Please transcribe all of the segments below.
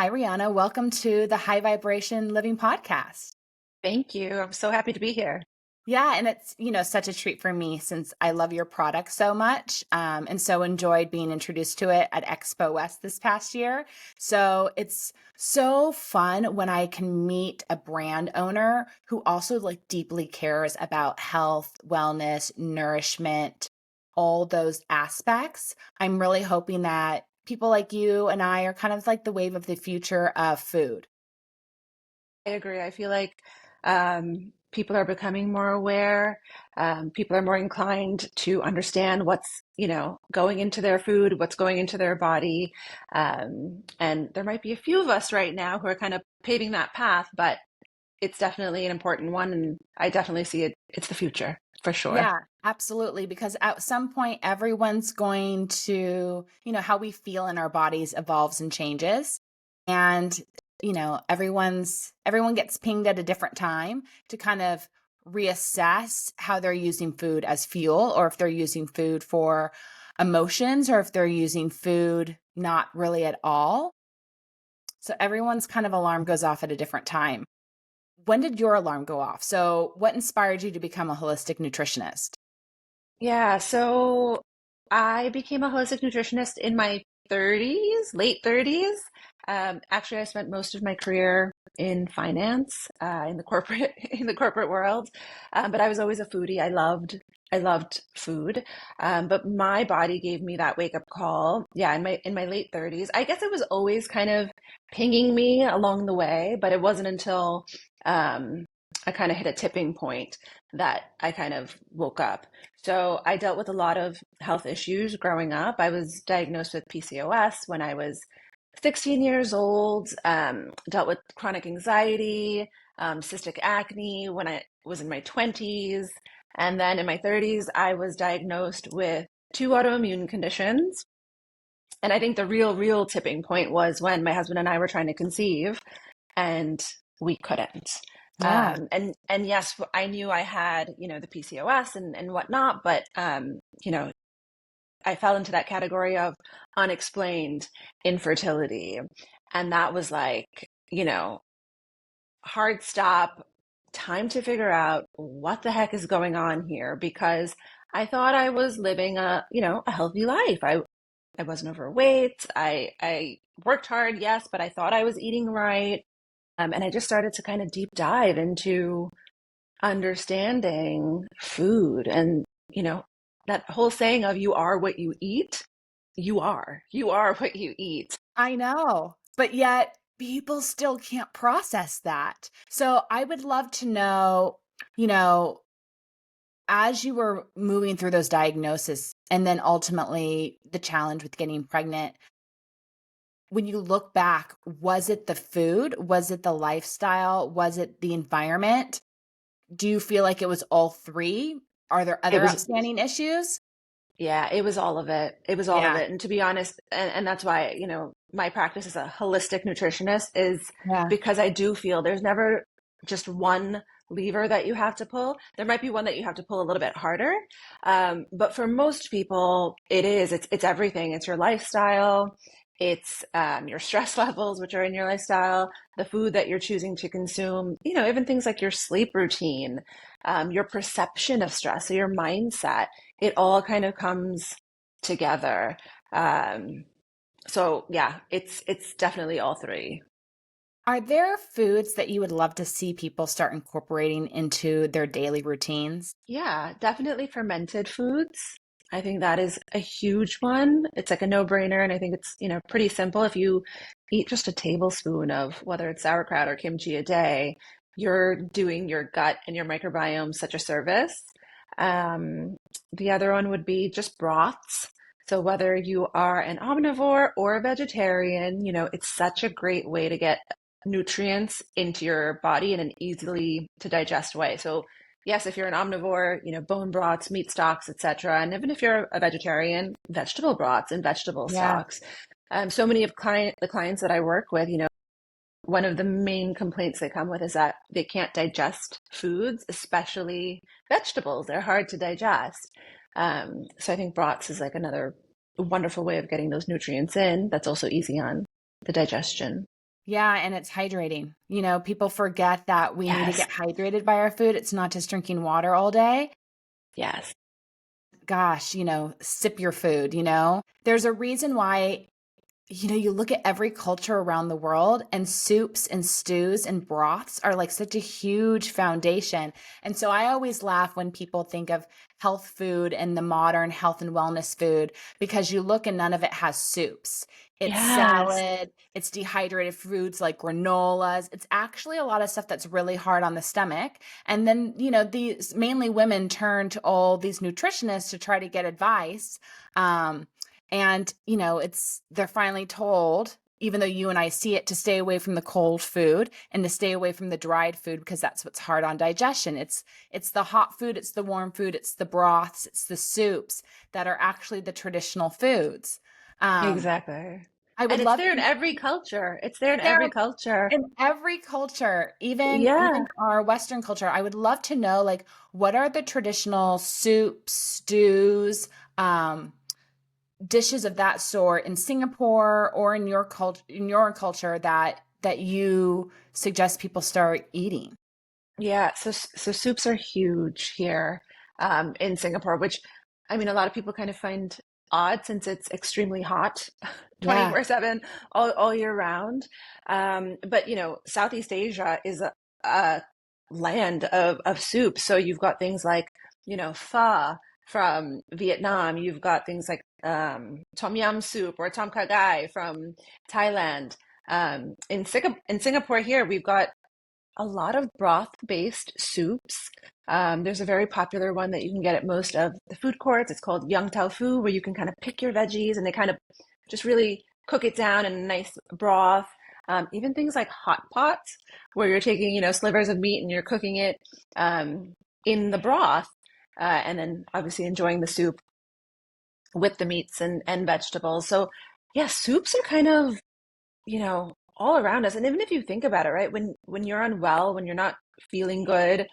Hi, Rihanna. Welcome to the High Vibration Living Podcast. Thank you. I'm so happy to be here. Yeah, and it's, such a treat for me since I love your product so much and so enjoyed being introduced to it at Expo West this past year. So it's so fun when I can meet a brand owner who also like deeply cares about health, wellness, nourishment, all those aspects. I'm really hoping that people like you and I are kind of like the wave of the future of food. I agree. I feel like people are becoming more aware. People are more inclined to understand what's, going into their food, what's going into their body. And there might be a few of us right now who are kind of paving that path, but it's definitely an important one. And I definitely see it. It's the future for sure. Yeah, absolutely. Because at some point, everyone's going to, how we feel in our bodies evolves and changes. And, everyone gets pinged at a different time to kind of reassess how they're using food as fuel, or if they're using food for emotions, or if they're using food not really at all. So everyone's kind of alarm goes off at a different time. When did your alarm go off? So, what inspired you to become a holistic nutritionist? Yeah, so I became a holistic nutritionist in my 30s, late 30s. Actually, I spent most of my career in finance, in the corporate in the corporate world. But I was always a foodie. I loved food. But my body gave me that wake up call. Yeah, in my late 30s. I guess it was always kind of pinging me along the way, but it wasn't until I kind of hit a tipping point that I kind of woke up. So I dealt with a lot of health issues growing up. I was diagnosed with PCOS when I was 16 years old, dealt with chronic anxiety, cystic acne when I was in my 20s. And then in my 30s, I was diagnosed with two autoimmune conditions. And I think the real tipping point was when my husband and I were trying to conceive and we couldn't. Yeah. And yes, I knew I had, the PCOS and whatnot, but I fell into that category of unexplained infertility. And that was like, hard stop, time to figure out what the heck is going on here because I thought I was living a healthy life. I wasn't overweight. I worked hard, yes, but I thought I was eating right. And I just started to kind of deep dive into understanding food and, that whole saying of you are what you eat. You are what you eat. I know, but yet people still can't process that. So I would love to know, you know, as you were moving through those diagnoses and then ultimately the challenge with getting pregnant, when you look back, was it the food? Was it the lifestyle? Was it the environment? Do you feel like it was all three? Are there It other was, outstanding issues? yeah, it was all of it. It was all of Yeah. it. And to be honest, and that's why, my practice as a holistic nutritionist is Yeah. because I do feel there's never just one lever that you have to pull. There might be one that you have to pull a little bit harder. But for most people, it's everything. It's your lifestyle. It's your stress levels, which are in your lifestyle, the food that you're choosing to consume, even things like your sleep routine, your perception of stress, so your mindset, it all kind of comes together. Um, so yeah, it's definitely all three. Are there foods that you would love to see people start incorporating into their daily routines? Yeah, definitely fermented foods. I think that is a huge one. It's like a no-brainer, and I think it's, pretty simple. If you eat just a tablespoon of whether it's sauerkraut or kimchi a day, you're doing your gut and your microbiome such a service. The other one would be just broths. So whether you are an omnivore or a vegetarian, it's such a great way to get nutrients into your body in an easily to digest way. So yes, if you're an omnivore, bone broths, meat stocks, etc. And even if you're a vegetarian, vegetable broths and vegetable Yeah. stocks. So many of the clients that I work with, one of the main complaints they come with is that they can't digest foods, especially vegetables. They're hard to digest. So I think broths is like another wonderful way of getting those nutrients in. That's also easy on the digestion. Yeah, and it's hydrating. People forget that we need to Yes. get hydrated by our food. It's not just drinking water all day. Yes. Gosh, sip your food, There's a reason why you look at every culture around the world, and soups and stews and broths are like such a huge foundation. And so I always laugh when people think of health food and the modern health and wellness food, because you look and none of it has soups. It's Yes. salad, it's dehydrated foods like granolas. It's actually a lot of stuff that's really hard on the stomach. And then, these mainly women turn to all these nutritionists to try to get advice. Um, and, they're finally told, even though you and I see it, to stay away from the cold food and to stay away from the dried food, because that's what's hard on digestion. It's the hot food, it's the warm food, it's the broths, it's the soups that are actually the traditional foods. Um, Exactly. I would And it's love there in to every culture. It's there in there every culture. in every culture, even Yeah. our Western culture. I would love to know, like, what are the traditional soups, stews, um, dishes of that sort in Singapore or in your culture that you suggest people start eating. Yeah, so soups are huge here in Singapore, which I mean a lot of people kind of find odd since it's extremely hot Yeah. 24/7 all year round. But Southeast Asia is a land of soups. So you've got things like, pho from Vietnam. You've got things like tom yum soup or tom kha gai from Thailand. In Singapore here, we've got a lot of broth-based soups. There's a very popular one that you can get at most of the food courts. It's called Young Tao Fu, where you can kind of pick your veggies and they kind of just really cook it down in a nice broth. Even things like hot pots, where you're taking, slivers of meat and you're cooking it in the broth, and then obviously enjoying the soup with the meats and vegetables. So, yeah, soups are kind of all around us. And even if you think about it, right, when you're unwell, when you're not feeling good,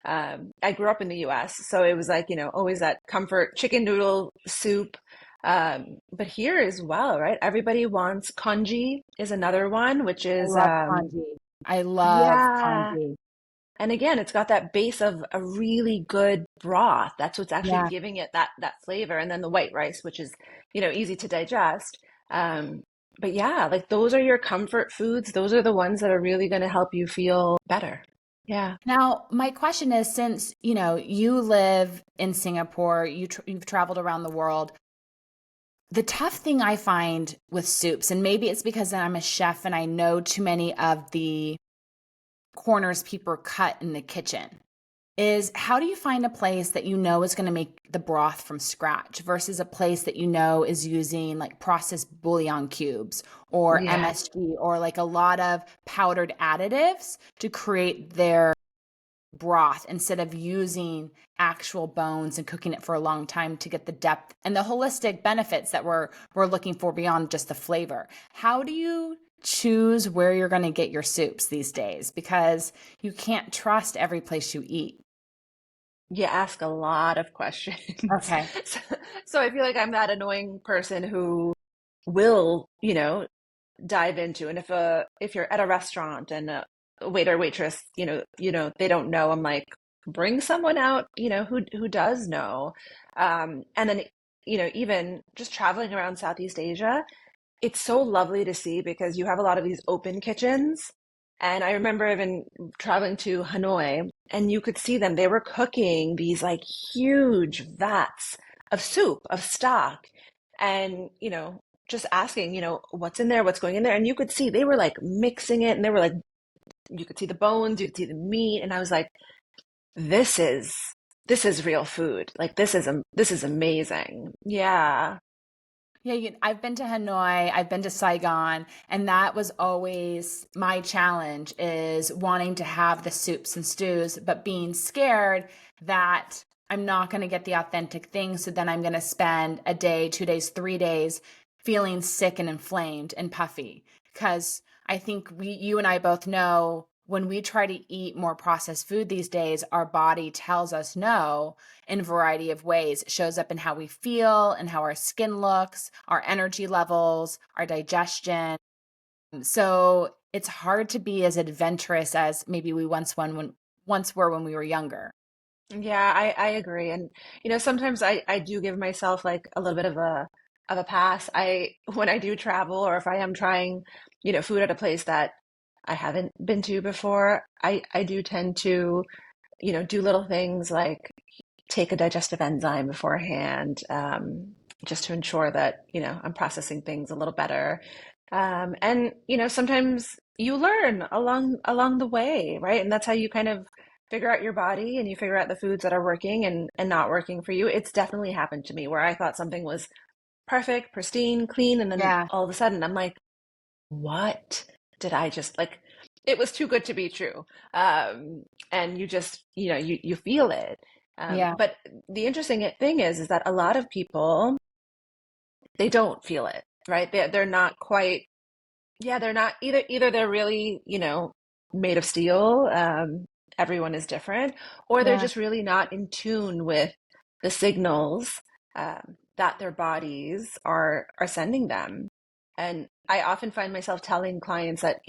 I grew up in the US, so it was like, always that comfort chicken noodle soup. But here as well, right? Everybody wants congee is another one, which I is love congee. I love yeah. congee. And again, it's got that base of a really good broth. That's what's actually Yeah. giving it that flavor. And then the white rice, which is, easy to digest. Um, but yeah, like those are your comfort foods. Those are the ones that are really going to help you feel better. Yeah. Now, my question is, since, you live in Singapore, you've traveled around the world, the tough thing I find with soups, and maybe it's because I'm a chef and I know too many of the corners people cut in the kitchen, is how do you find a place that is going to make the broth from scratch versus a place that is using like processed bouillon cubes or Yeah. MSG or like a lot of powdered additives to create their broth instead of using actual bones and cooking it for a long time to get the depth and the holistic benefits that we're looking for beyond just the flavor. How do you choose where you're going to get your soups these days? Because you can't trust every place you eat. You ask a lot of questions. Okay. So, so I feel like I'm that annoying person who will, dive into. And if you're at a restaurant and a waiter or waitress, they don't know, I'm like, bring someone out, who does know. And then even just traveling around Southeast Asia, it's so lovely to see because you have a lot of these open kitchens. And I remember even traveling to Hanoi, and you could see them. They were cooking these like huge vats of soup, of stock, and just asking, what's in there, what's going in there. And you could see they were like mixing it, and they were like, you could see the bones, you could see the meat, and I was like, this is this is real food. Like this is amazing. Yeah. Yeah, I've been to Hanoi, I've been to Saigon, and that was always my challenge is wanting to have the soups and stews, but being scared that I'm not going to get the authentic thing. So then I'm going to spend a day, 2 days, 3 days feeling sick and inflamed and puffy. Because I think you and I both know when we try to eat more processed food these days, our body tells us no in a variety of ways. It shows up in how we feel and how our skin looks, our energy levels, our digestion. So it's hard to be as adventurous as maybe we once were when we were younger. Yeah, I agree. And sometimes I do give myself like a little bit of a pass. I when I do travel or if I am trying, food at a place that I haven't been to before, I do tend to, do little things like take a digestive enzyme beforehand, just to ensure that, I'm processing things a little better. And sometimes you learn along the way, right? And that's how you kind of figure out your body and you figure out the foods that are working and not working for you. It's definitely happened to me where I thought something was perfect, pristine, clean, and then Yeah. all of a sudden I'm like, what did I just like? It was too good to be true. And you just, you feel it. Yeah. But the interesting thing is that a lot of people, they don't feel it, right? They're not quite, yeah, they're not either they're really, made of steel, everyone is different, or they're Yeah. just really not in tune with the signals that their bodies are sending them. And I often find myself telling clients that,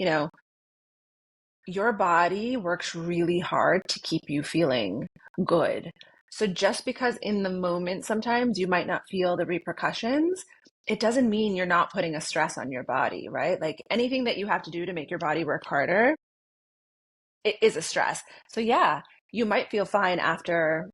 your body works really hard to keep you feeling good. So just because in the moment sometimes you might not feel the repercussions, it doesn't mean you're not putting a stress on your body, right? Like anything that you have to do to make your body work harder, it is a stress. So yeah, you might feel fine after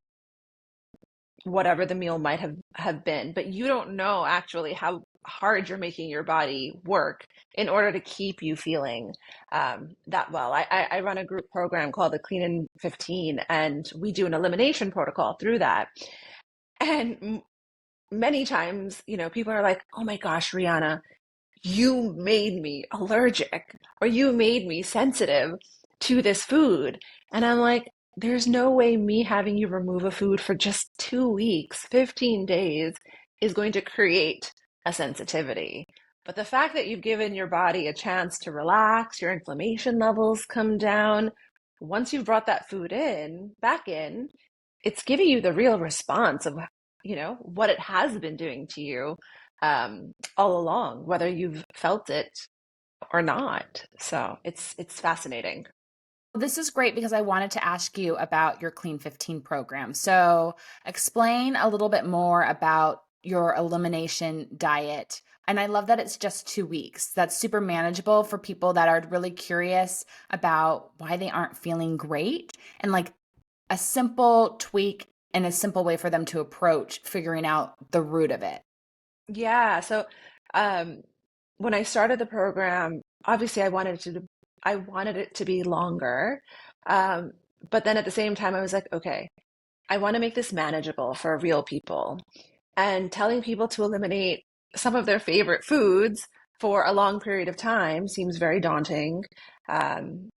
whatever the meal might have been, but you don't know actually how hard you're making your body work in order to keep you feeling that well. I run a group program called the Clean in 15, and we do an elimination protocol through that. And many times, people are like, "Oh my gosh, Rihanna, you made me allergic or you made me sensitive to this food." And I'm like, there's no way me having you remove a food for just 2 weeks, 15 days is going to create a sensitivity. But the fact that you've given your body a chance to relax, your inflammation levels come down, once you've brought that food back in, it's giving you the real response of, what it has been doing to you all along, whether you've felt it or not. So it's fascinating. This is great because I wanted to ask you about your Clean 15 program. So, explain a little bit more about your elimination diet. And I love that it's just 2 weeks. That's super manageable for people that are really curious about why they aren't feeling great and like a simple tweak and a simple way for them to approach figuring out the root of it. Yeah. So um, when I started the program, obviously I wanted it to be longer. Um, but then at the same time, I was like, okay, I want to make this manageable for real people. And telling people to eliminate some of their favorite foods for a long period of time seems very daunting, um,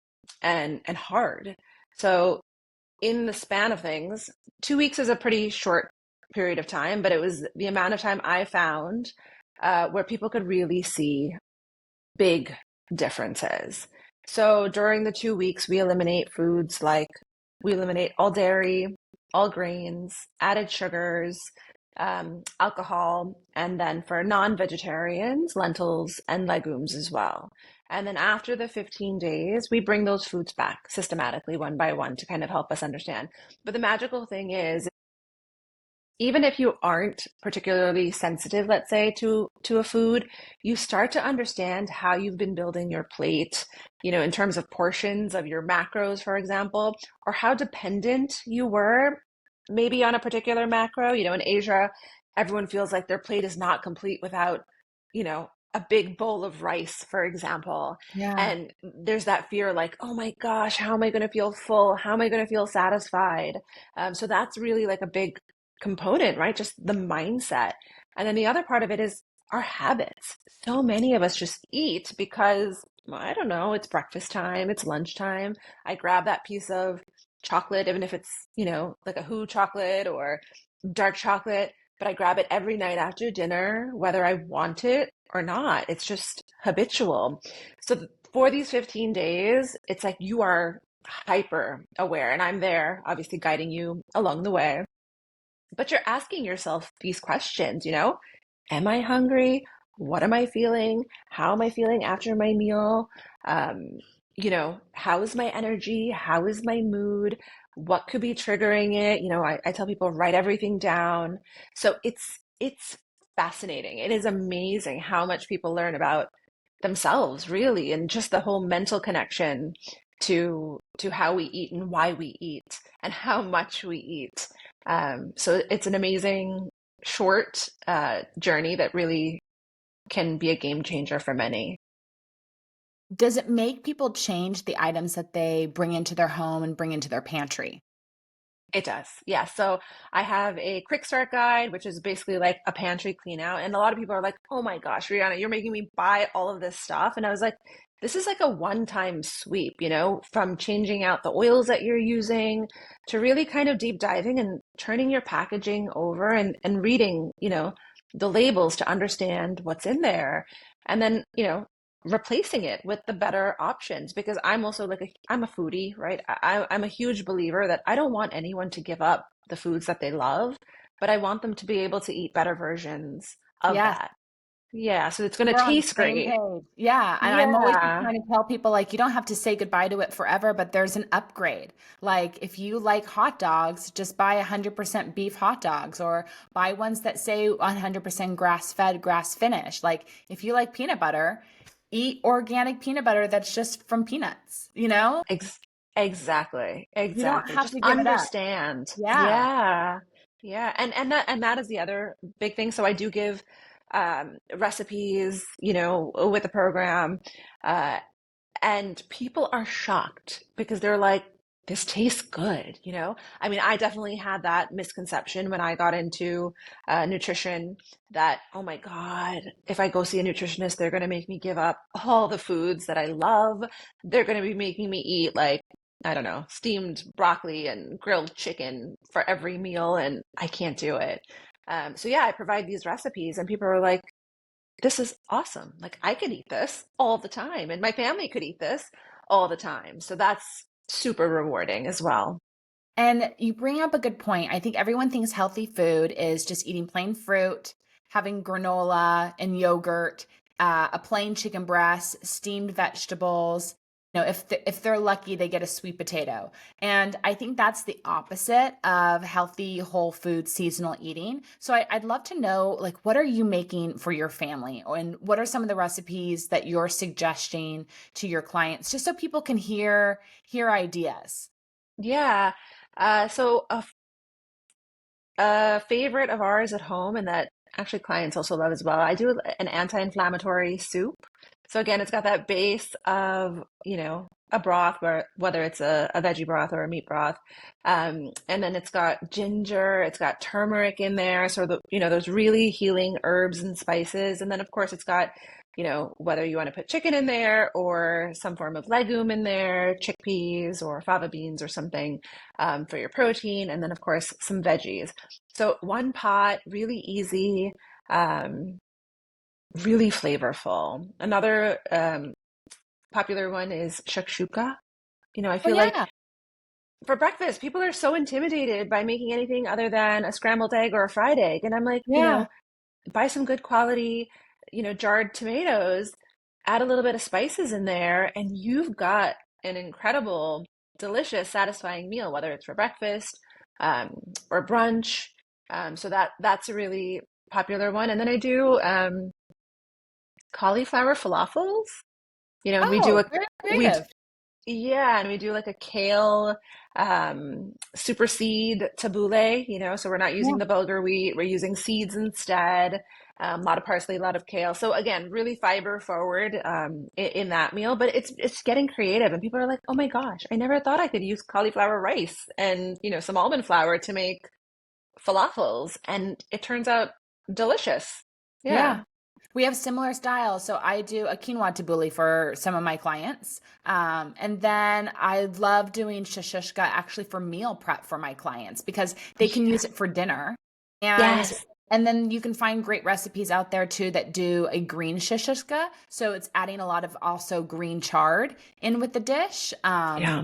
and hard. So in the span of things, 2 weeks is a pretty short period of time, but it was the amount of time I found where people could really see big differences. So during the 2 weeks, we eliminate all dairy, all grains, added sugars, alcohol, and then for non-vegetarians, lentils and legumes as well. And then after the 15 days, we bring those foods back systematically one by one to kind of help us understand. But the magical thing is, even if you aren't particularly sensitive, let's say, to a food, you start to understand how you've been building your plate, in terms of portions of your macros, for example, or how dependent you were maybe on a particular macro. In Asia, everyone feels like their plate is not complete without, a big bowl of rice, for example. Yeah. And there's that fear like, oh my gosh, how am I going to feel full? How am I going to feel satisfied? So that's really like a big component, right? Just the mindset. And then the other part of it is our habits. So many of us just eat because, well, I don't know, it's breakfast time, it's lunchtime. I grab that piece of chocolate, even if it's, like a Who chocolate or dark chocolate, but I grab it every night after dinner, whether I want it or not. It's just habitual. So for these 15 days, it's like you are hyper aware, and I'm there, obviously guiding you along the way. But you're asking yourself these questions, am I hungry? what am I feeling? How am I feeling after my meal? Um, how is my energy? How is my mood? What could be triggering it? I tell people write everything down. So it's fascinating. It is amazing how much people learn about themselves, really, and just the whole mental connection to how we eat and why we eat and how much we eat. So it's an amazing short journey that really can be a game changer for many. Does it make people change the items that they bring into their home and bring into their pantry? It does. Yeah. So I have a quick start guide, which is basically like a pantry clean out. And a lot of people are like, oh my gosh, Rihanna, you're making me buy all of this stuff. And I was like, this is like a one-time sweep, from changing out the oils that you're using to really kind of deep diving and turning your packaging over and reading, the labels to understand what's in there. And then, replacing it with the better options because I'm also I'm a foodie, right? I'm a huge believer that I don't want anyone to give up the foods that they love, but I want them to be able to eat better versions of Yes. that. Yeah, so it's going to We're on the taste same great. page. Yeah, and I'm always just Yeah, trying to tell people, like, you don't have to say goodbye to it forever, but there's an upgrade. Like, if you like hot dogs, just buy 100% beef hot dogs or buy ones that say 100% grass-fed, grass-finished. Like, if you like peanut butter, eat organic peanut butter that's just from peanuts, you know? ex exactly. You don't Exactly. have Just to give it up. understand. Yeah. Yeah. Yeah. And that is the other big thing. So I do give recipes, with the program. Uh, And people are shocked because they're like, this tastes good, I mean, I definitely had that misconception when I got into nutrition that, oh my God, if I go see a nutritionist, they're going to make me give up all the foods that I love. They're going to be making me eat like, I don't know, steamed broccoli and grilled chicken for every meal, and I can't do it. So yeah, I provide these recipes, and people are like, this is awesome. Like I could eat this all the time, and my family could eat this all the time. So that's super rewarding as well. And you bring up a good point. I think everyone thinks healthy food is just eating plain fruit, having granola and yogurt, a plain chicken breast, steamed vegetables. If they're lucky, they get a sweet potato. And I think that's the opposite of healthy, whole food, seasonal eating. So I'd love to know, like, what are you making for your family, and what are some of the recipes that you're suggesting to your clients, just so people can hear ideas. Yeah. So a favorite of ours at home, and that actually clients also love as well. I do an anti-inflammatory soup. So again, it's got that base of, a broth, whether it's a veggie broth or a meat broth. And then it's got ginger, it's got turmeric in there. So those really healing herbs and spices. And then of course it's got, whether you want to put chicken in there or some form of legume in there, chickpeas or fava beans or something for your protein. And then of course some veggies. So one pot, really easy, um, really flavorful. Another popular one is shakshuka. I Oh, feel like yeah. for breakfast, people are so intimidated by making anything other than a scrambled egg or a fried egg. And I'm like, Yeah. buy some good quality, jarred tomatoes, add a little bit of spices in there, and you've got an incredible, delicious, satisfying meal, whether it's for breakfast um, or brunch. So that's a really popular one. And then I do cauliflower falafels. And we do Oh, a very we creative. yeah, and we do like a kale super seed tabbouleh, so we're not Yeah. using the bulgur wheat, we're using seeds instead. A lot of parsley, a lot of kale. So again, really fiber forward in that meal, but it's getting creative, and people are like, "Oh my gosh, I never thought I could use cauliflower rice and, some almond flour to make falafels," and it turns out delicious. Yeah. Yeah. We have similar styles. So I do a quinoa tabbouleh for some of my clients. And then I love doing shashushka actually for meal prep for my clients because they can Yeah. use it for dinner. And Yes. and then you can find great recipes out there too that do a green shashushka. So it's adding a lot of also green chard in with the dish. Yeah.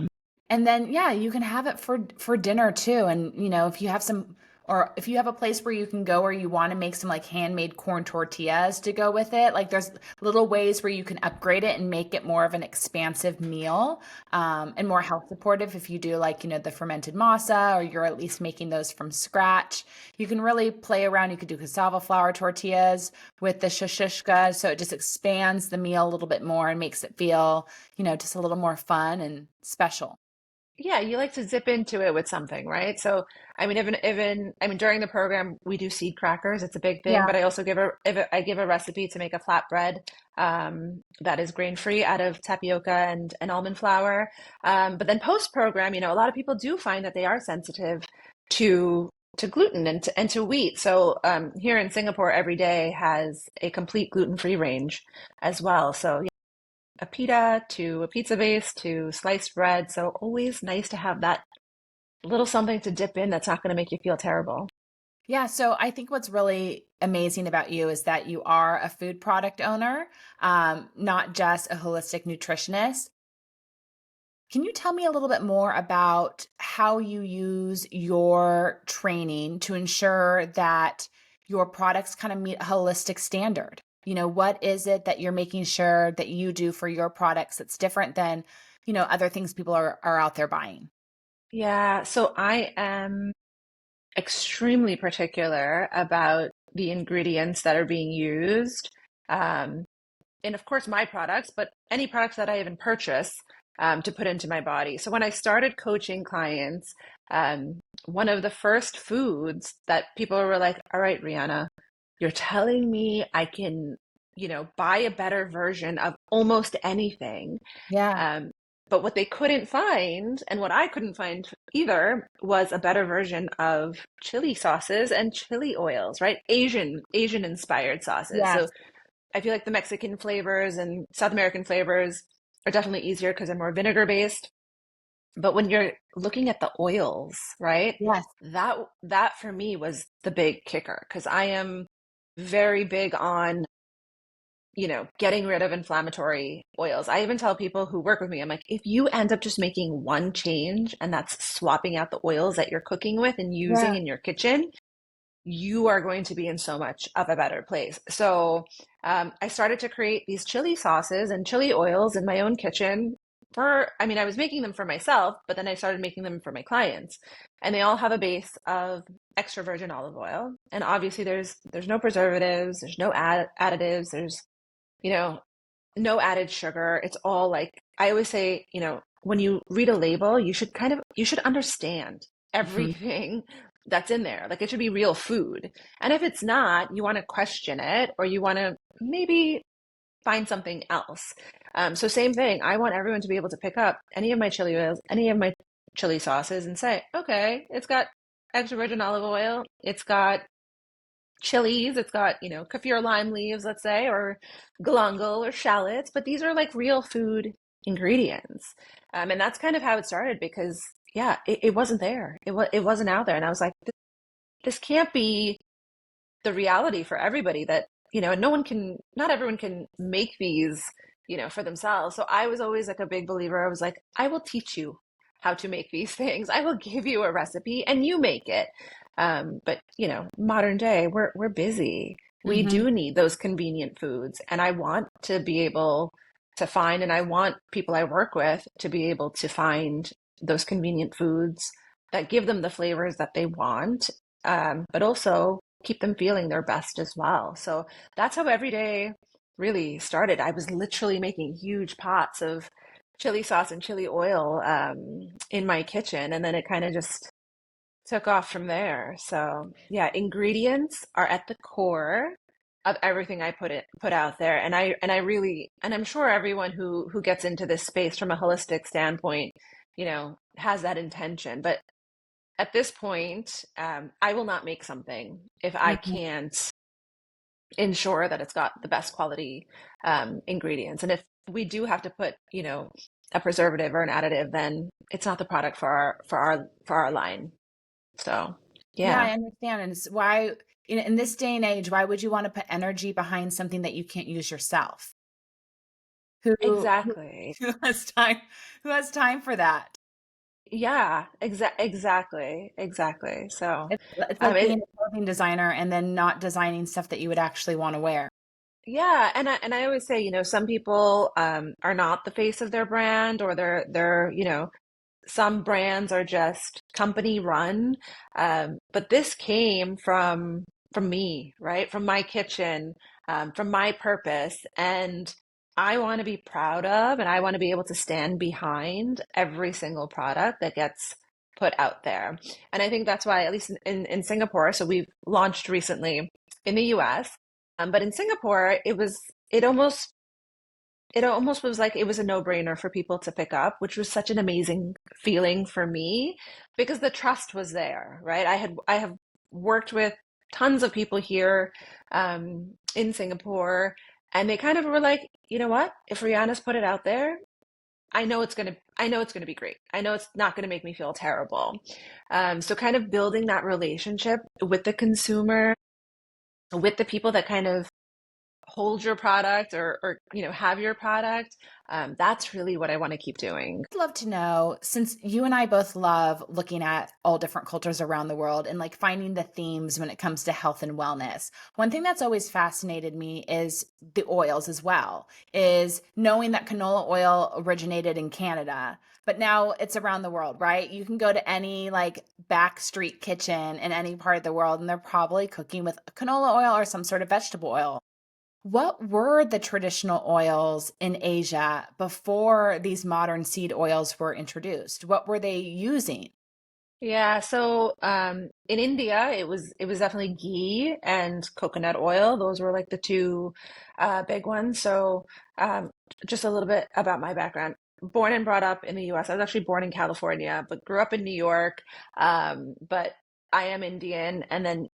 And then yeah, you can have it for dinner too. And if you have some or if you have a place where you can go where you want to make some like handmade corn tortillas to go with it, like there's little ways where you can upgrade it and make it more of an expansive meal, and more health supportive. If you do like, the fermented masa, or you're at least making those from scratch, you can really play around. You could do cassava flour tortillas with the shashushka. So it just expands the meal a little bit more and makes it feel, just a little more fun and special. Yeah, you like to zip into it with something, right? So, I mean, during the program, we do seed crackers. It's a big thing, Yeah. but I also I give a recipe to make a flatbread that is grain free out of tapioca and almond flour. But then post program, a lot of people do find that they are sensitive to to gluten and to wheat. So, here in Singapore, Everyday has a complete gluten free range as well. So a pita to a pizza base to sliced bread. So always nice to have that little something to dip in that's not going to make you feel terrible. Yeah, so I think what's really amazing about you is that you are a food product owner, not just a holistic nutritionist. Can you tell me a little bit more about how you use your training to ensure that your products kind of meet a holistic standard? What is it that you're making sure that you do for your products that's different than, other things people are out there buying? Yeah, so I am extremely particular about the ingredients that are being used. Um, and of course, my products, but any products that I even purchase to put into my body. So when I started coaching clients, one of the first foods that people were like, all right, Rihanna, you're telling me I can, buy a better version of almost anything. Yeah. Um, but what they couldn't find, and what I couldn't find either, was a better version of chili sauces and chili oils, right? Asian inspired sauces. So Yes. I feel like the Mexican flavors and South American flavors are definitely easier because they're more vinegar based. But when you're looking at the oils, right? Yes. That for me was the big kicker because I am very big on getting rid of inflammatory oils. I even tell people who work with me, I'm like, if you end up just making one change and that's swapping out the oils that you're cooking with and using Yeah. in your kitchen, you are going to be in so much of a better place. So I started to create these chili sauces and chili oils in my own kitchen I mean, I was making them for myself, but then I started making them for my clients. And they all have a base of extra virgin olive oil. And obviously there's no preservatives, there's no additives, there's, you know, no added sugar. It's all like I always say, when you read a label, you should understand Mhm. everything that's in there. Like it should be real food. And if it's not, you want to question it or you want to maybe find something else. So same thing. I want everyone to be able to pick up any of my chili oils, any of my chili sauces and say, okay, it's got extra virgin olive oil. It's got chilies. It's got, kaffir lime leaves, let's say, or galangal or shallots, but these are like real food ingredients. And that's kind of how it started because, yeah, it wasn't there. It wasn't out there. And I was like, this can't be the reality for everybody that, and not everyone can make these, for themselves. So I was always like a big believer. I was like, I will teach you how to make these things. I will give you a recipe and you make it. But modern day, we're busy. We Mhm. do need those convenient foods, and I want to be able to find, and I want people I work with to be able to find those convenient foods that give them the flavors that they want, but also keep them feeling their best as well. So that's how Everyday really started. I was literally making huge pots of chili sauce and chili oil in my kitchen, and then it kind of just took off from there. So yeah, ingredients are at the core of everything I put out there, and I really, and I'm sure everyone who gets into this space from a holistic standpoint, has that intention. But at this point, I will not make something if I Mhm. can't ensure that it's got the best quality ingredients. And if we do have to put, a preservative or an additive, then it's not the product for our line. So, Yeah, yeah, I understand. And it's why, in this day and age, why would you want to put energy behind something that you can't use yourself? Who exactly. who has time for that? Yeah, exactly. So, It's like being it a clothing designer and then not designing stuff that you would actually want to wear. yeah, and I always say, some people are not the face of their brand, or they're some brands are just company run. But this came from me, right? From my kitchen, from my purpose, and I want to be proud of, and I want to be able to stand behind every single product that gets put out there. And I think that's why, at least in Singapore, so we've launched recently in the US, but in Singapore, it almost it almost was like it was a no-brainer for people to pick up, which was such an amazing feeling for me because the trust was there, right? I have worked with tons of people here in Singapore, and they kind of were like, you know what? If Rihanna's put it out there, I know it's gonna be great. I know it's not gonna make me feel terrible. So kind of building that relationship with the consumer, with the people that kind of hold your product or have your product, that's really what I want to keep doing. I'd love to know, since you and I both love looking at all different cultures around the world and like finding the themes when it comes to health and wellness. One thing that's always fascinated me is the oils as well, is knowing that canola oil originated in Canada, but now it's around the world, right? You can go to any like back street kitchen in any part of the world and they're probably cooking with canola oil or some sort of vegetable oil. What were the traditional oils in Asia before these modern seed oils were introduced? What were they using? Yeah, so in India, it was definitely ghee and coconut oil. Those were like the two big ones. So um, just a little bit about my background. Born and brought up in the U.S. I was actually born in California, but grew up in New York. But I am Indian, and then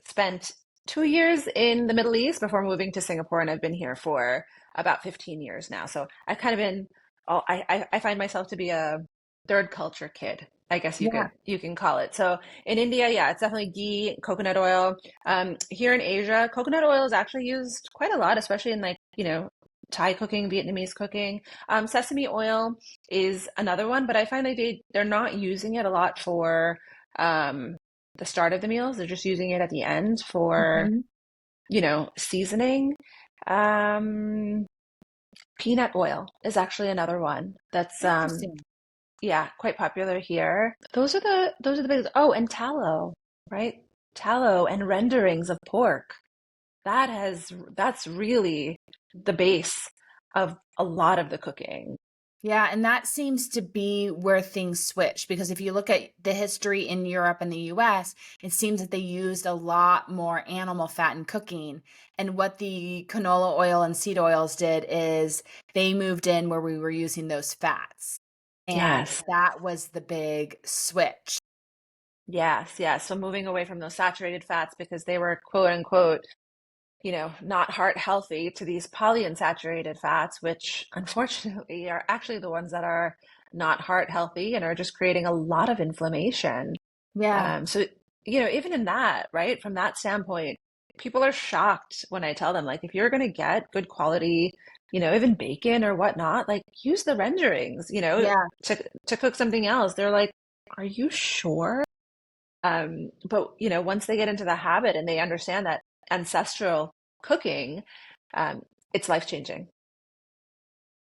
spent 2 years in the Middle East before moving to Singapore, and I've been here for about 15 years now. So I've kind of been, I find myself to be a third culture kid, I guess Yeah. you can call it. So in India, yeah, it's definitely ghee, coconut oil. Here in Asia, coconut oil is actually used quite a lot, especially in like Thai cooking, Vietnamese cooking. Sesame oil is another one, but I find they're not using it a lot for um, the start of the meals. They're just using it at the end for Mhm. seasoning. Um, Peanut oil is actually another one that's Interesting. yeah, quite popular here. Those are the big. Oh, and tallow, right? Tallow and renderings of pork. That's really the base of a lot of the cooking. Yeah, and that seems to be where things switch because if you look at the history in Europe and the US, it seems that they used a lot more animal fat in cooking. And what the canola oil and seed oils did is they moved in where we were using those fats. And Yes. that was the big switch. Yes, yes. So moving away from those saturated fats because they were quote unquote, not heart healthy, to these polyunsaturated fats, which unfortunately are actually the ones that are not heart healthy and are just creating a lot of inflammation. Yeah. So even in that, right, from that standpoint, people are shocked when I tell them, like, if you're going to get good quality, even bacon or whatnot, like, use the renderings, Yeah. to cook something else. They're like, are you sure? But once they get into the habit and they understand that ancestral cooking, um, it's life changing.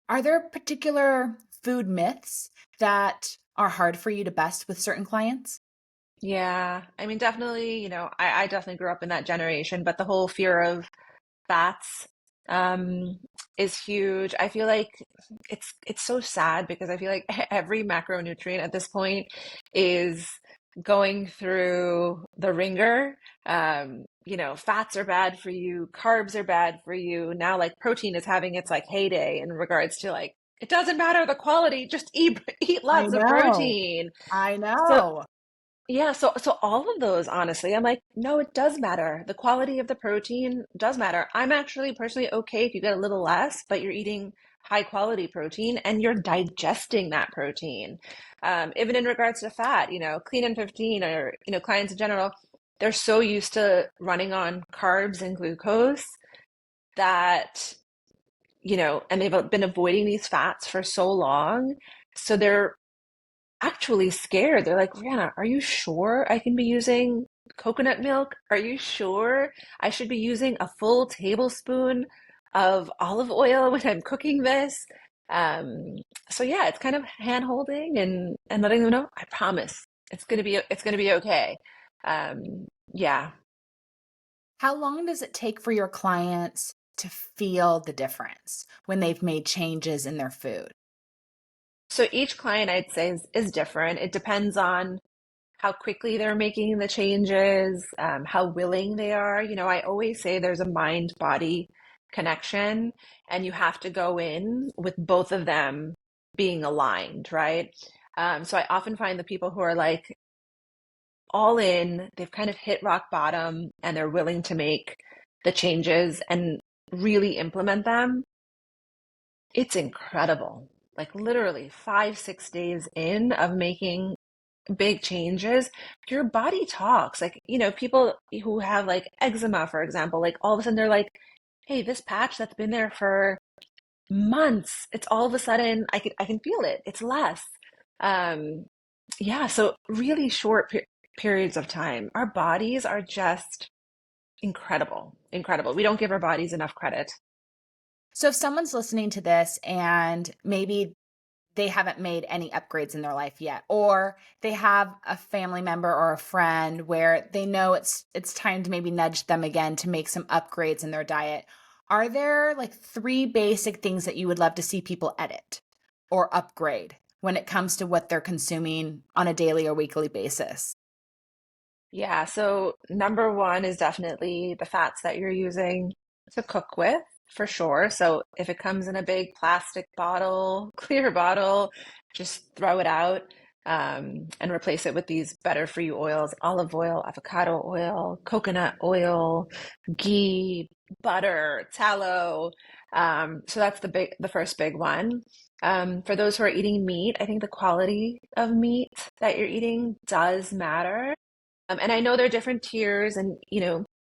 Are there particular food myths that are hard for you to bust with certain clients? Yeah, I mean, definitely, I definitely grew up in that generation, but the whole fear of fats um, is huge. I feel like it's so sad because I feel like every macronutrient at this point is going through the ringer. Fats are bad for you, carbs are bad for you. Now, like protein is having its like heyday in regards to like it doesn't matter the quality, just eat I lots of know. protein. I So know. yeah, so all of those, honestly, I'm like, no, it does matter. The quality of the protein does matter. I'm actually personally okay if you get a little less, but you're eating high quality protein and you're digesting that protein. Even in regards to fat, Clean and 15 or, clients in general, they're so used to running on carbs and glucose that, and they've been avoiding these fats for so long. So they're actually scared. They're like, Rihanna, are you sure I can be using coconut milk? Are you sure I should be using a full tablespoon of olive oil when I'm cooking this? Um, so yeah, it's kind of hand holding and letting them know, I promise it's gonna be okay. Yeah. How long does it take for your clients to feel the difference when they've made changes in their food? So each client I'd say is different. It depends on how quickly they're making the changes, how willing they are. I always say there's a mind body connection, and you have to go in with both of them being aligned, right? So I often find the people who are like all in, they've kind of hit rock bottom and they're willing to make the changes and really implement them. It's incredible. Like literally 5, 6 days in of making big changes, your body talks. Like, people who have like eczema, for example, like all of a sudden they're like, hey, this patch that's been there for months, it's all of a sudden I can feel it. It's less. Um, yeah, so really short periods of time. Our bodies are just incredible, incredible. We don't give our bodies enough credit. So if someone's listening to this and maybe they haven't made any upgrades in their life yet, or they have a family member or a friend where they know it's time to maybe nudge them again to make some upgrades in their diet, are there like three basic things that you would love to see people edit or upgrade when it comes to what they're consuming on a daily or weekly basis? Yeah, so number one is definitely the fats that you're using to cook with, for sure. So if it comes in a big plastic bottle, clear bottle, just throw it out and replace it with these better for you oils, olive oil, avocado oil, coconut oil, ghee, butter, tallow. So that's the first big one. For those who are eating meat, I think the quality of meat that you're eating does matter. And I know there are different tiers, and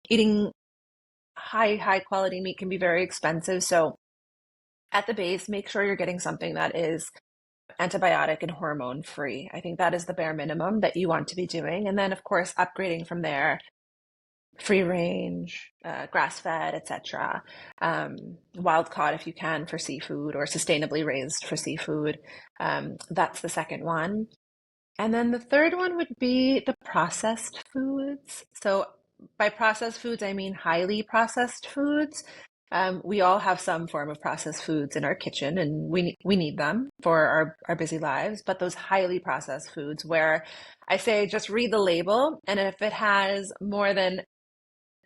eating high quality meat can be very expensive. So at the base, make sure you're getting something that is antibiotic and hormone free. I think that is the bare minimum that you want to be doing. And then, of course, upgrading from there, free range, grass fed, etc. Wild caught if you can for seafood, or sustainably raised for seafood. That's the second one. And then the third one would be the processed foods. So by processed foods, I mean highly processed foods. We all have some form of processed foods in our kitchen, and we need them for our busy lives. But those highly processed foods, where I say just read the label, and if it has more than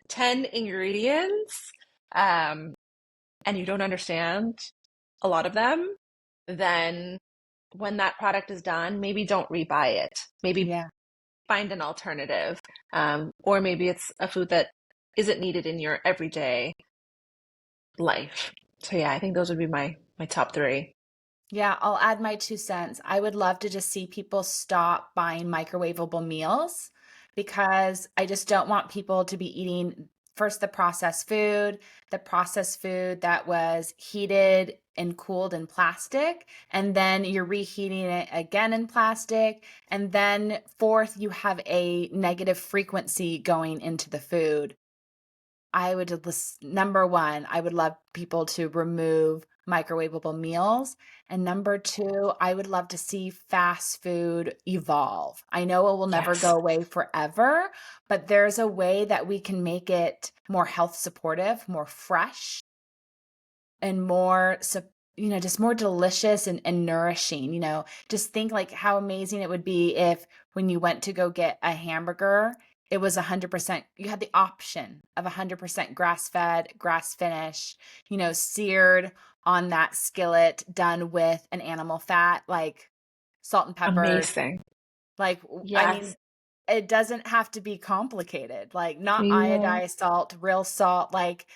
10 ingredients, um, and you don't understand a lot of them, then when that product is done, maybe don't rebuy it. Maybe Yeah. find an alternative. Or maybe it's a food that isn't needed in your everyday life. So yeah, I think those would be my top three. Yeah, I'll add my 2 cents. I would love to just see people stop buying microwavable meals because I just don't want people to be eating first the processed food that was heated and cooled in plastic, and then you're reheating it again in plastic, and then fourth, you have a negative frequency going into the food. I would number 1, I would love people to remove microwavable meals, and number 2, I would love to see fast food evolve. I know it will never Yes. go away forever, but there's a way that we can make it more health supportive, more fresh, and more just more delicious and nourishing. Just think like how amazing it would be if when you went to go get a hamburger, it was 100%, you had the option of 100% grass fed, grass finished, seared on that skillet, done with an animal fat like salt and pepper. Amazing. Like, I mean, Yes. it doesn't have to be complicated, like, not Yeah. iodized salt, real salt, like,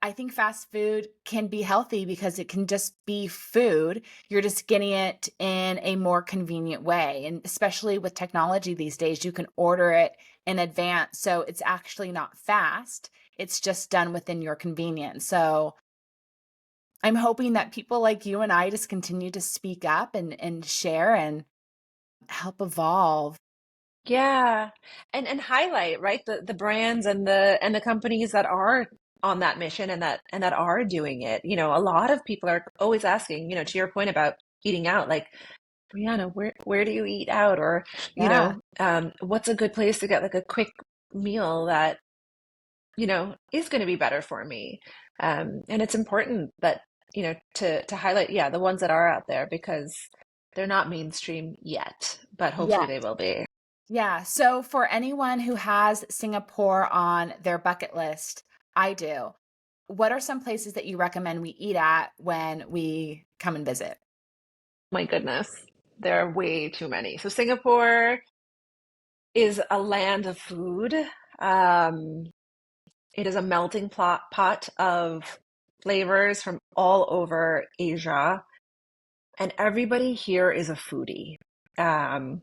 I think fast food can be healthy because it can just be food. You're just getting it in a more convenient way, and especially with technology these days, you can order it in advance, so it's actually not fast, it's just done within your convenience. So, I'm hoping that people like you and I just continue to speak up and share, and help evolve. Yeah. And highlight, right, the brands and the companies that are on that mission and that are doing it. You know, a lot of people are always asking, to your point about eating out, like, Brianna, where do you eat out? Or, Yeah. what's a good place to get like a quick meal that, is going to be better for me? And it's important that, to highlight, yeah, the ones that are out there because they're not mainstream yet, but hopefully Yeah. they will be. Yeah. So for anyone who has Singapore on their bucket list, I do. What are some places that you recommend we eat at when we come and visit? My goodness, there are way too many. So Singapore is a land of food. Um, it is a melting pot of flavors from all over Asia, and everybody here is a foodie. Um,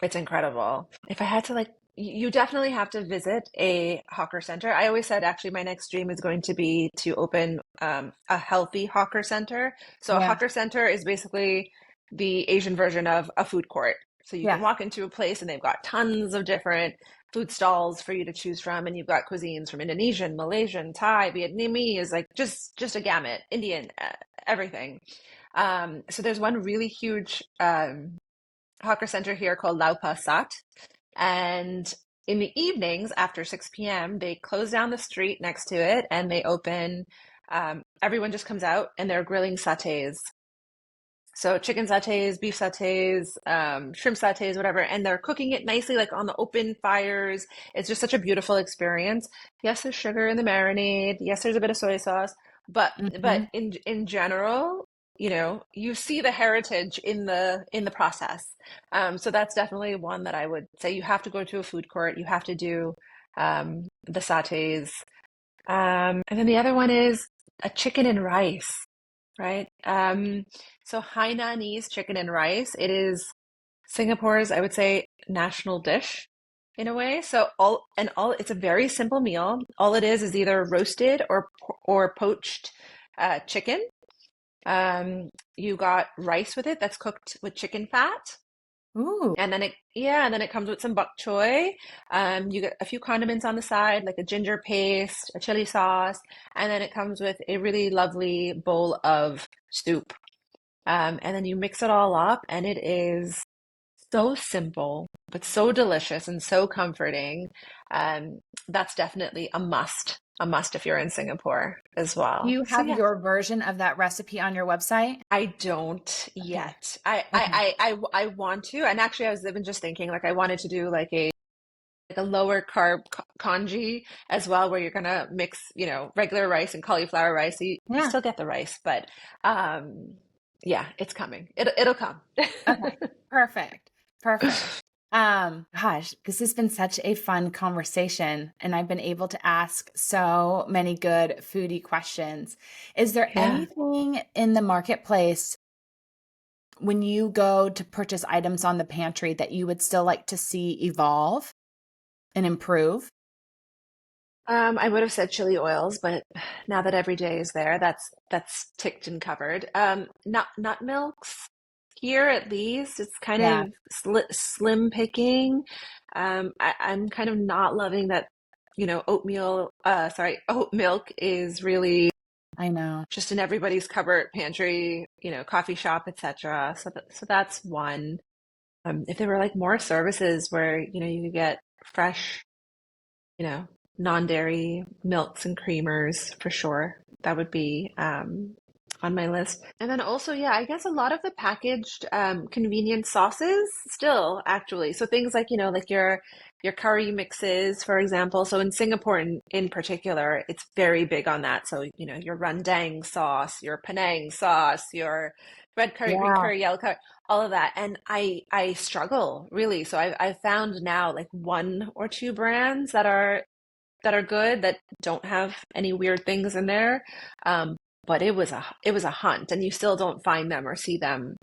it's incredible. If I had to like, you definitely have to visit a hawker center. I always said actually my next dream is going to be to open a healthy hawker center. So a Yeah. hawker center is basically the Asian version of a food court. So you can Yeah. walk into a place and they've got tons of different food stalls for you to choose from, and you've got cuisines from Indonesian, Malaysian, Thai, Vietnamese, like just a gamut, Indian, everything. So there's one really huge hawker center here called Lau Pa Sat. And in the evenings after 6 p.m., they close down the street next to it and they open. Everyone just comes out and they're grilling satays. So chicken satays, beef satays, shrimp satays, whatever, and they're cooking it nicely, like on the open fires. It's just such a beautiful experience. Yes, there's sugar in the marinade. Yes, there's a bit of soy sauce, but Hmm. but in general, you see the heritage in the process. So that's definitely one that I would say you have to go to a food court. You have to do the satays, and then the other one is a chicken and rice, right? So Hainanese chicken and rice, it is Singapore's, I would say, national dish in a way. So it's a very simple meal. All it is either roasted or poached chicken. You got rice with it that's cooked with chicken fat. Ooh. And then it comes with some bok choy. You get a few condiments on the side, like a ginger paste, a chili sauce, and then it comes with a really lovely bowl of soup. And then you mix it all up, and it is so simple, but so delicious and so comforting. Um, that's definitely a must if you're in Singapore as Do well. you So have yeah, your version of that recipe on your website? I don't Okay. yet. I Okay. I I I, I want to, and actually, I was even just thinking like I wanted to do like a lower carb congee as well, where you're gonna mix, regular rice and cauliflower rice. So you Yeah. still get the rice, but um, yeah, it's coming. It'll come. Okay. Perfect. Perfect. Gosh, this has been such a fun conversation, and I've been able to ask so many good foodie questions. Is there Yeah. anything in the marketplace when you go to purchase items on the pantry that you would still like to see evolve and improve? I would have said chili oils, but now that every day is there, that's ticked and covered. Nut milks here at least, it's kind Yeah, of slim picking. I'm kind of not loving that, oat milk is really I know. just in everybody's cupboard, pantry, coffee shop, etc. So that's one. If there were like more services where, you could get fresh, you know, non-dairy milks and creamers for sure. That would be on my list. And then also, yeah, I guess a lot of the packaged convenience sauces still actually. So things like, like your curry mixes, for example. So in Singapore in particular, it's very big on that. So, your rendang sauce, your Penang sauce, your red curry, green Yeah, curry, yellow curry, all of that. And I struggle really. So I've found now like one or two brands that are good, that don't have any weird things in there. But it was a hunt, and you still don't find them or see them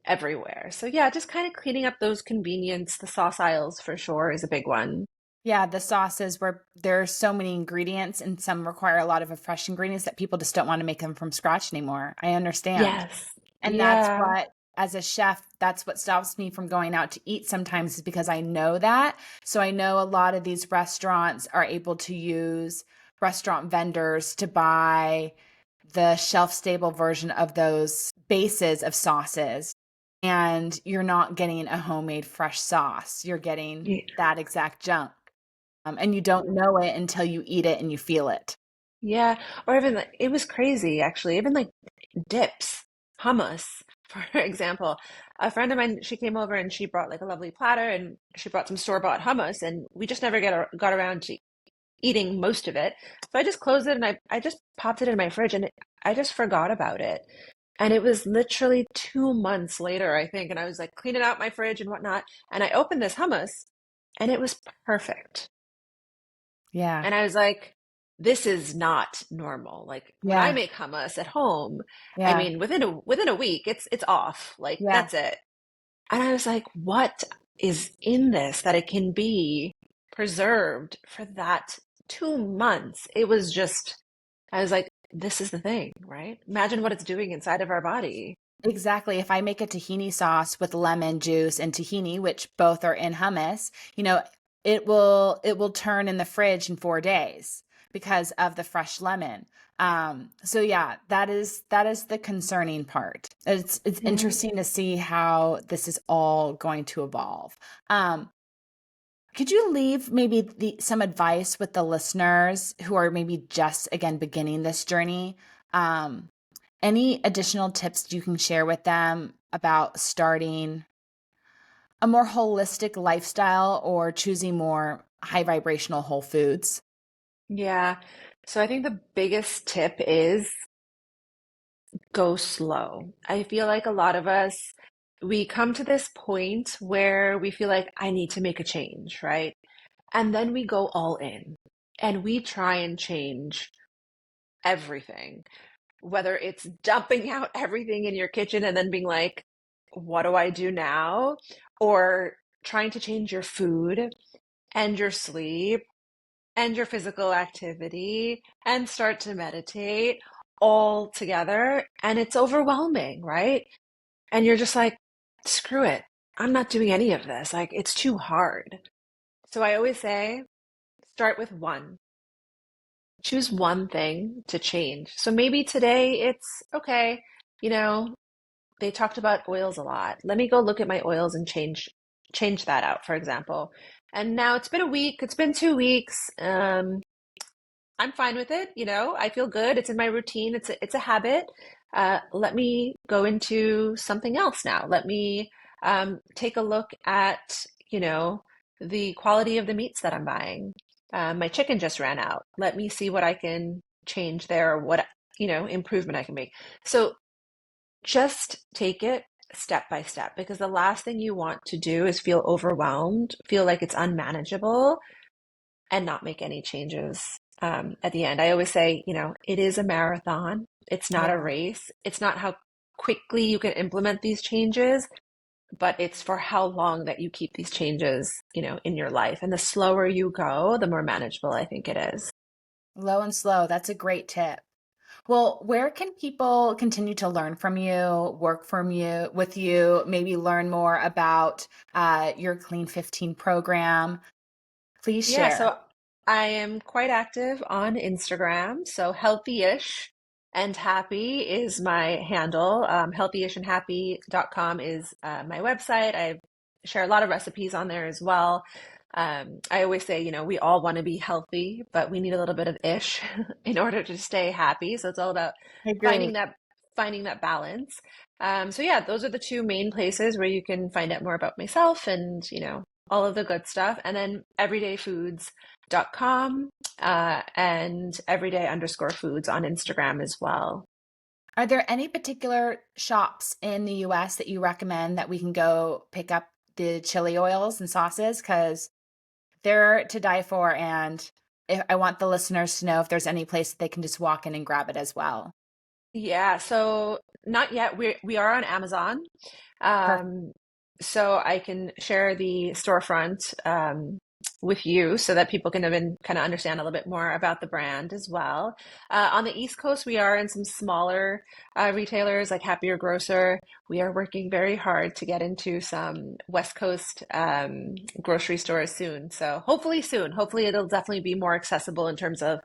everywhere. So yeah, just kind of cleaning up those convenience, the sauce aisles for sure is a big one. yeah, the sauces where there's so many ingredients and some require a lot of fresh ingredients that people just don't want to make them from scratch anymore. I understand. Yes. And that's Yeah. what as a chef, that's what stops me from going out to eat sometimes, is because I know that. So I know a lot of these restaurants are able to use restaurant vendors to buy the shelf stable version of those bases of sauces. And you're not getting a homemade fresh sauce. You're getting Ye- that exact junk. And you don't know it until you eat it and you feel it. Yeah, or even like, it was crazy actually. Even like dips, hummus, for example. A friend of mine, she came over and she brought like a lovely platter and she brought some store-bought hummus and we just never got around to eating most of it. So I just closed it and I just popped it in my fridge and I just forgot about it. And it was literally 2 months later, I think, and I was like cleaning out my fridge and whatnot, and I opened this hummus and it was perfect. Yeah. And I was like, this is not normal. Like when I Yeah. make hummus at home, I Yeah. mean, within a week, it's off. Like Yeah. that's it. And I was like, what is in this that it can be preserved for that 2 months? It was just, I was like, this is the thing, right? Imagine what it's doing inside of our body. Exactly. If I make a tahini sauce with lemon juice and tahini, which both are in hummus, it will turn in the fridge in 4 days because of the fresh lemon. So yeah, that is the concerning part. It's Yeah. interesting to see how this is all going to evolve. Um, could you leave maybe some advice with the listeners who are maybe just again beginning this journey? Um, any additional tips you can share with them about starting a more holistic lifestyle or choosing more high vibrational whole foods? Yeah. So I think the biggest tip is go slow. I feel like a lot of us, we come to this point where we feel like I need to make a change, right? And then we go all in and we try and change everything, whether it's dumping out everything in your kitchen and then being like, what do I do now? Or trying to change your food and your sleep and your physical activity and start to meditate all together. And it's overwhelming, right? And you're just like, screw it. I'm not doing any of this. Like, it's too hard. So I always say, start with one. Choose one thing to change. So maybe today it's okay, you know, they talked about oils a lot. Let me go look at my oils and change that out, for example. And now it's been a week, it's been 2 weeks. I'm fine with it, you know. I feel good. It's in my routine. It's a habit. Let me go into something else now. Let me take a look at, the quality of the meats that I'm buying. My chicken just ran out. Let me see what I can change there, or what, improvement I can make. So just take it step by step, because the last thing you want to do is feel overwhelmed, feel like it's unmanageable, and not make any changes at the end. I always say, it is a marathon. It's not a Yeah. race. It's not how quickly you can implement these changes, but it's for how long that you keep these changes, in your life. And the slower you go, the more manageable I think it is. Low and slow. That's a great tip. Well, where can people continue to learn from you, work from you, with you, maybe learn more about your Clean 15 program? Please Yeah, share. so I am quite active on Instagram. So healthy-ish and happy is my handle. Healthyishandhappy.com is my website. I share a lot of recipes on there as well. I always say, we all want to be healthy, but we need a little bit of ish in order to stay happy. So it's all about I agree. finding that finding that balance. So yeah, those are the two main places where you can find out more about myself and, all of the good stuff. And then everydayfoods.com and everyday_foods on Instagram as well. Are there any particular shops in the US that you recommend that we can go pick up the chili oils and sauces? Because they're to die for. And I want the listeners to know if there's any place that they can just walk in and grab it as well. Yeah, so not yet. We are on Amazon. Perfect. Um, so I can share the storefront. with you so that people can even kind of understand a little bit more about the brand as well. On the East Coast, we are in some smaller retailers like Happier Grocer. We are working very hard to get into some West Coast grocery stores soon. So hopefully soon. Hopefully it'll definitely be more accessible in terms of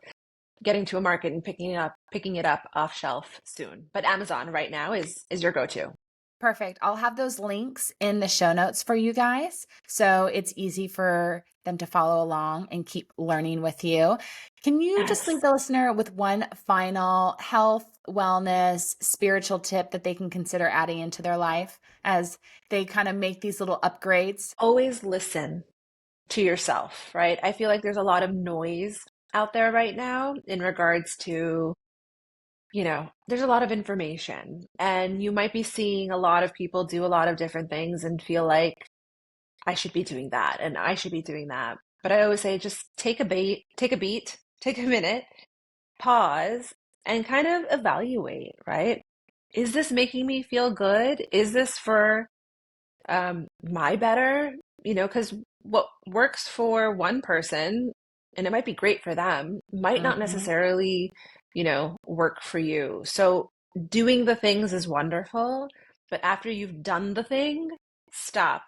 getting to a market and picking it up off shelf soon. But Amazon right now is your go-to. Perfect. I'll have those links in the show notes for you guys. So it's easy for them to follow along and keep learning with you. Can you just leave Yes. the listener with one final health, wellness, spiritual tip that they can consider adding into their life as they kind of make these little upgrades? Always listen to yourself, right? I feel like there's a lot of noise out there right now in regards to, there's a lot of information, and you might be seeing a lot of people do a lot of different things and feel like I should be doing that and I should be doing that. But I always say just take a minute, pause, and kind of evaluate, right? Is this making me feel good? Is this for my better, because what works for one person and it might be great for them might not Hmm. necessarily, work for you. So doing the things is wonderful, but after you've done the thing, stop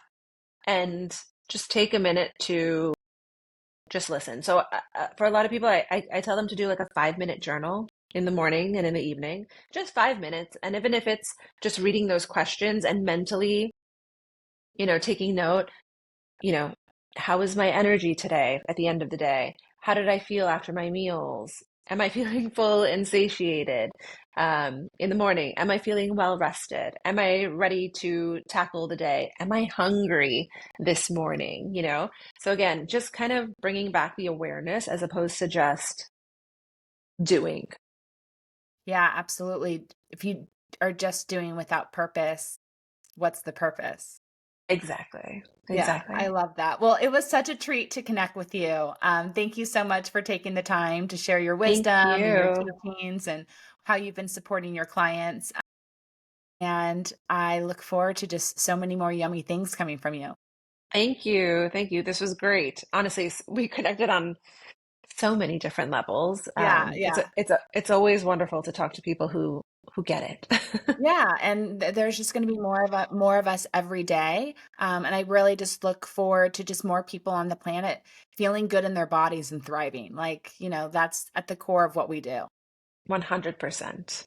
and just take a minute to just listen. So for a lot of people, I tell them to do like a 5-minute journal in the morning and in the evening, just 5 minutes. And even if it's just reading those questions and mentally, taking note, you know, how is my energy today at the end of the day? How did I feel after my meals? Am I feeling full and satiated in the morning? Am I feeling well rested? Am I ready to tackle the day? Am I hungry this morning? So again, just kind of bringing back the awareness as opposed to just doing. Yeah, absolutely. If you are just doing without purpose, what's the purpose? Exactly. Yeah, I Exactly. love that. Well, it was such a treat to connect with you. Thank you so much for taking the time to share your Thank wisdom and your you. teachings and how you've been supporting your clients. And I look forward to just so many more yummy things coming from you. Thank you. Thank you. This was great. Honestly, we connected on so many different levels. Yeah, It's a, yeah. it's a, it's always wonderful to talk to people who get it. Yeah, and there's just going to be more of us every day. And I really just look forward to just more people on the planet feeling good in their bodies and thriving. Like, that's at the core of what we do. 100%.